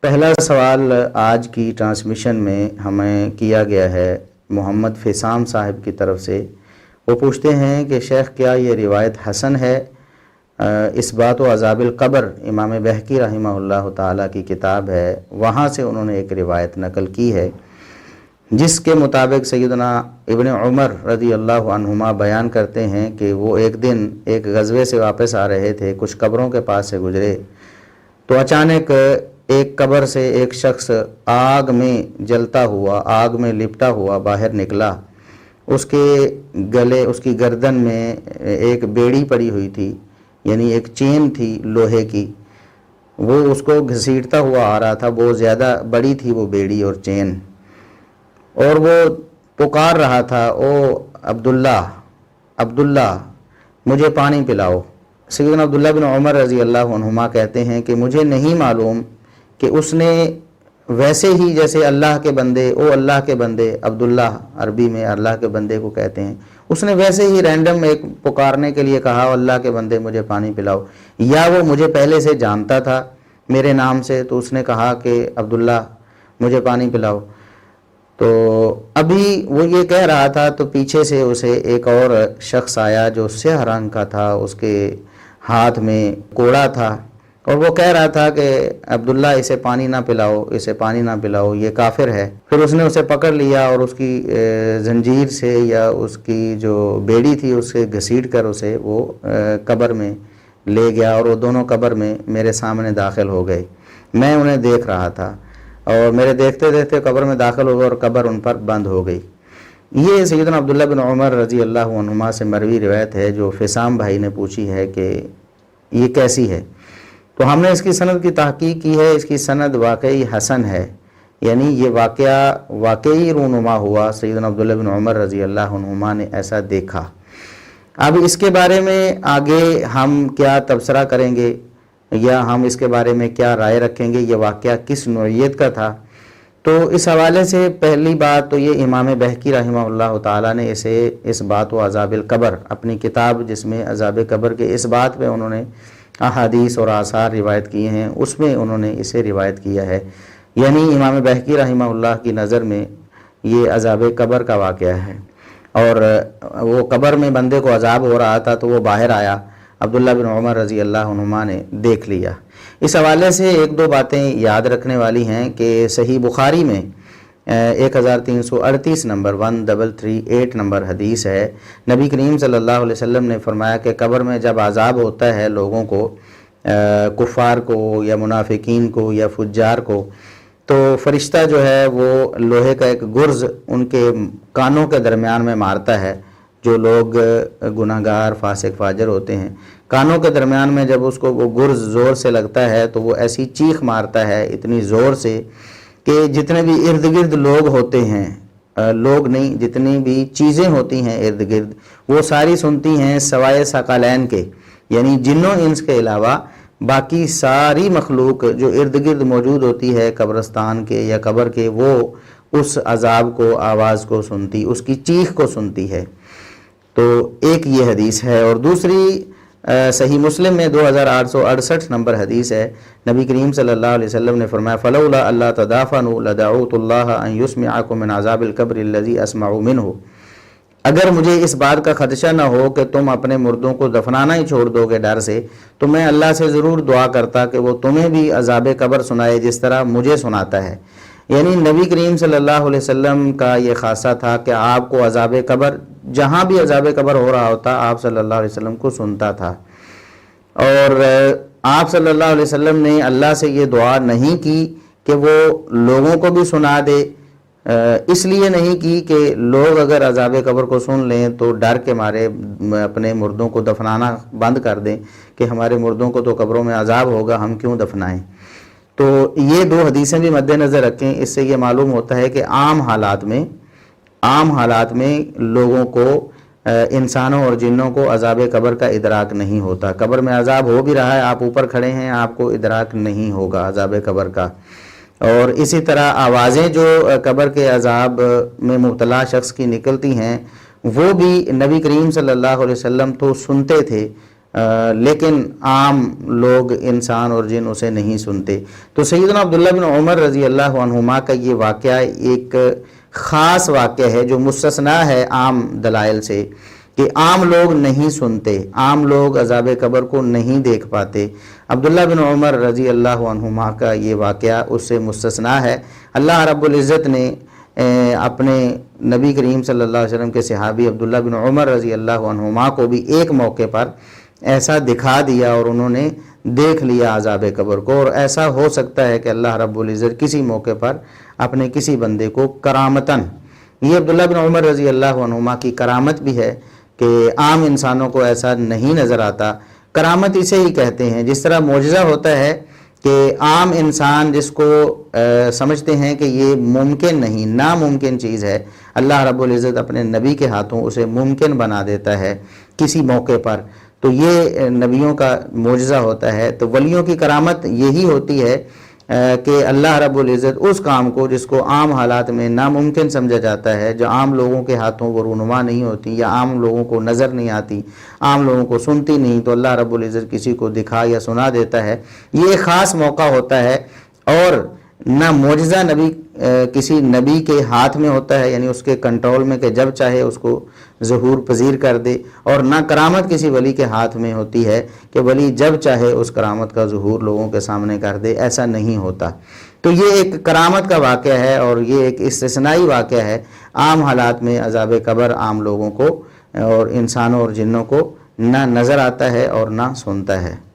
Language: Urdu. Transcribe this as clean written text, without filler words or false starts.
پہلا سوال آج کی ٹرانسمیشن میں ہمیں کیا گیا ہے محمد فیسام صاحب کی طرف سے۔ وہ پوچھتے ہیں کہ شیخ کیا یہ روایت حسن ہے؟ اثبات و عذاب القبر امام بہقی رحمہ اللہ تعالیٰ کی کتاب ہے، وہاں سے انہوں نے ایک روایت نقل کی ہے جس کے مطابق سیدنا ابن عمر رضی اللہ عنہما بیان کرتے ہیں کہ وہ ایک دن ایک غزوے سے واپس آ رہے تھے، کچھ قبروں کے پاس سے گزرے تو اچانک ایک قبر سے ایک شخص آگ میں جلتا ہوا، آگ میں لپٹا ہوا باہر نکلا۔ اس کے گلے، اس کی گردن میں ایک بیڑی پڑی ہوئی تھی، یعنی ایک چین تھی لوہے کی، وہ اس کو گھسیٹتا ہوا آ رہا تھا، بہت زیادہ بڑی تھی وہ بیڑی اور چین، اور وہ پکار رہا تھا، او عبداللہ عبداللہ مجھے پانی پلاؤ۔ سیدنا عبداللہ بن عمر رضی اللہ عنہما کہتے ہیں کہ مجھے نہیں معلوم کہ اس نے ویسے ہی جیسے اللہ کے بندے، او اللہ کے بندے، عبداللہ عربی میں اللہ کے بندے کو کہتے ہیں، اس نے ویسے ہی رینڈم ایک پکارنے کے لیے کہا اللہ کے بندے مجھے پانی پلاؤ، یا وہ مجھے پہلے سے جانتا تھا میرے نام سے تو اس نے کہا کہ عبداللہ مجھے پانی پلاؤ۔ تو ابھی وہ یہ کہہ رہا تھا تو پیچھے سے اسے ایک اور شخص آیا جو سیاہ رنگ کا تھا، اس کے ہاتھ میں کوڑا تھا، اور وہ کہہ رہا تھا کہ عبداللہ اسے پانی نہ پلاؤ، اسے پانی نہ پلاؤ، یہ کافر ہے۔ پھر اس نے اسے پکڑ لیا اور اس کی زنجیر سے یا اس کی جو بیڑی تھی اس سے گھسیٹ کر اسے وہ قبر میں لے گیا، اور وہ دونوں قبر میں میرے سامنے داخل ہو گئے۔ میں انہیں دیکھ رہا تھا اور میرے دیکھتے دیکھتے قبر میں داخل ہو گئے اور قبر ان پر بند ہو گئی۔ یہ سیدنا عبداللہ بن عمر رضی اللہ عنہما سے مروی روایت ہے جو فیسام بھائی نے پوچھی ہے کہ یہ کیسی ہے۔ تو ہم نے اس کی سند کی تحقیق کی ہے، اس کی سند واقعی حسن ہے، یعنی یہ واقعہ واقعی رونما ہوا، سیدنا عبداللہ بن عمر رضی اللہ عنہما نے ایسا دیکھا۔ اب اس کے بارے میں آگے ہم کیا تبصرہ کریں گے یا ہم اس کے بارے میں کیا رائے رکھیں گے، یہ واقعہ کس نوعیت کا تھا، تو اس حوالے سے پہلی بات تو یہ امام بہقی رحمہ اللہ تعالیٰ نے اسے اثبات و عذاب القبر اپنی کتاب جس میں عذاب قبر کے اس بات پہ انہوں نے احادیث اور آثار روایت کیے ہیں، اس میں انہوں نے اسے روایت کیا ہے، یعنی امام بہقی رحمہ اللہ کی نظر میں یہ عذاب قبر کا واقعہ ہے۔ اور وہ قبر میں بندے کو عذاب ہو رہا تھا تو وہ باہر آیا، عبداللہ بن عمر رضی اللہ عنہما نے دیکھ لیا۔ اس حوالے سے ایک دو باتیں یاد رکھنے والی ہیں کہ صحیح بخاری میں 1338 نمبر 1338 نمبر حدیث ہے، نبی کریم صلی اللہ علیہ وسلم نے فرمایا کہ قبر میں جب عذاب ہوتا ہے لوگوں کو، کفار کو یا منافقین کو یا فجار کو، تو فرشتہ جو ہے وہ لوہے کا ایک گرز ان کے کانوں کے درمیان میں مارتا ہے۔ جو لوگ گناہگار فاسق فاجر ہوتے ہیں، کانوں کے درمیان میں جب اس کو وہ گرز زور سے لگتا ہے تو وہ ایسی چیخ مارتا ہے اتنی زور سے کہ جتنے بھی ارد گرد لوگ ہوتے ہیں، لوگ نہیں، جتنی بھی چیزیں ہوتی ہیں ارد گرد، وہ ساری سنتی ہیں سوائے ثقلین کے، یعنی جنوں انس کے علاوہ باقی ساری مخلوق جو ارد گرد موجود ہوتی ہے قبرستان کے یا قبر کے، وہ اس عذاب کو، آواز کو سنتی، اس کی چیخ کو سنتی ہے۔ تو ایک یہ حدیث ہے، اور دوسری صحیح مسلم میں 2868 نمبر حدیث ہے، نبی کریم صلی اللہ علیہ وسلم نے فرمایا فلولا اللہ تدافنوا لدعوت اللہ ان یسمعکم من عذاب القبر الذی اسمع منہ، اگر مجھے اس بات کا خدشہ نہ ہو کہ تم اپنے مردوں کو دفنانا ہی چھوڑ دو گے ڈر سے، تو میں اللہ سے ضرور دعا کرتا کہ وہ تمہیں بھی عذاب قبر سنائے جس طرح مجھے سناتا ہے۔ یعنی نبی کریم صلی اللہ علیہ وسلم کا یہ خاصہ تھا کہ آپ کو عذاب قبر، جہاں بھی عذاب قبر ہو رہا ہوتا آپ صلی اللہ علیہ وسلم کو سنتا تھا، اور آپ صلی اللہ علیہ وسلم نے اللہ سے یہ دعا نہیں کی کہ وہ لوگوں کو بھی سنا دے، اس لیے نہیں کی کہ لوگ اگر عذاب قبر کو سن لیں تو ڈر کے مارے اپنے مردوں کو دفنانا بند کر دیں کہ ہمارے مردوں کو تو قبروں میں عذاب ہوگا، ہم کیوں دفنائیں۔ تو یہ دو حدیثیں بھی مد نظر رکھیں، اس سے یہ معلوم ہوتا ہے کہ عام حالات میں لوگوں کو، انسانوں اور جنوں کو عذاب قبر کا ادراک نہیں ہوتا۔ قبر میں عذاب ہو بھی رہا ہے، آپ اوپر کھڑے ہیں، آپ کو ادراک نہیں ہوگا عذاب قبر کا۔ اور اسی طرح آوازیں جو قبر کے عذاب میں مبتلا شخص کی نکلتی ہیں، وہ بھی نبی کریم صلی اللہ علیہ وسلم تو سنتے تھے، لیکن عام لوگ انسان اور جن اسے نہیں سنتے۔ تو سیدنا عبداللہ بن عمر رضی اللہ عنہما کا یہ واقعہ ایک خاص واقعہ ہے جو مستثنا ہے عام دلائل سے، کہ عام لوگ نہیں سنتے، عام لوگ عذاب قبر کو نہیں دیکھ پاتے۔ عبداللہ بن عمر رضی اللہ عنہما کا یہ واقعہ اس سے مستثنا ہے۔ اللہ رب العزت نے اپنے نبی کریم صلی اللہ علیہ وسلم کے صحابی عبداللہ بن عمر رضی اللہ عنہما کو بھی ایک موقع پر ایسا دکھا دیا اور انہوں نے دیکھ لیا عذاب قبر کو، اور ایسا ہو سکتا ہے کہ اللہ رب العزت کسی موقع پر اپنے کسی بندے کو کرامتاً، یہ عبداللہ بن عمر رضی اللہ عنہما کی کرامت بھی ہے کہ عام انسانوں کو ایسا نہیں نظر آتا۔ کرامت اسے ہی کہتے ہیں، جس طرح معجزہ ہوتا ہے کہ عام انسان جس کو سمجھتے ہیں کہ یہ ممکن نہیں، ناممکن چیز ہے، اللہ رب العزت اپنے نبی کے ہاتھوں اسے ممکن بنا دیتا ہے کسی موقع پر، تو یہ نبیوں کا معجزہ ہوتا ہے۔ تو ولیوں کی کرامت یہی ہوتی ہے کہ اللہ رب العزت اس کام کو جس کو عام حالات میں ناممکن سمجھا جاتا ہے، جو عام لوگوں کے ہاتھوں وہ رونما نہیں ہوتی یا عام لوگوں کو نظر نہیں آتی، عام لوگوں کو سنتی نہیں، تو اللہ رب العزت کسی کو دکھا یا سنا دیتا ہے۔ یہ ایک خاص موقع ہوتا ہے، اور نہ معجزہ کسی نبی کے ہاتھ میں ہوتا ہے، یعنی اس کے کنٹرول میں کہ جب چاہے اس کو ظہور پذیر کر دے، اور نہ کرامت کسی ولی کے ہاتھ میں ہوتی ہے کہ ولی جب چاہے اس کرامت کا ظہور لوگوں کے سامنے کر دے، ایسا نہیں ہوتا۔ تو یہ ایک کرامت کا واقعہ ہے، اور یہ ایک استثنائی واقعہ ہے۔ عام حالات میں عذاب قبر عام لوگوں کو اور انسانوں اور جنوں کو نہ نظر آتا ہے اور نہ سنتا ہے۔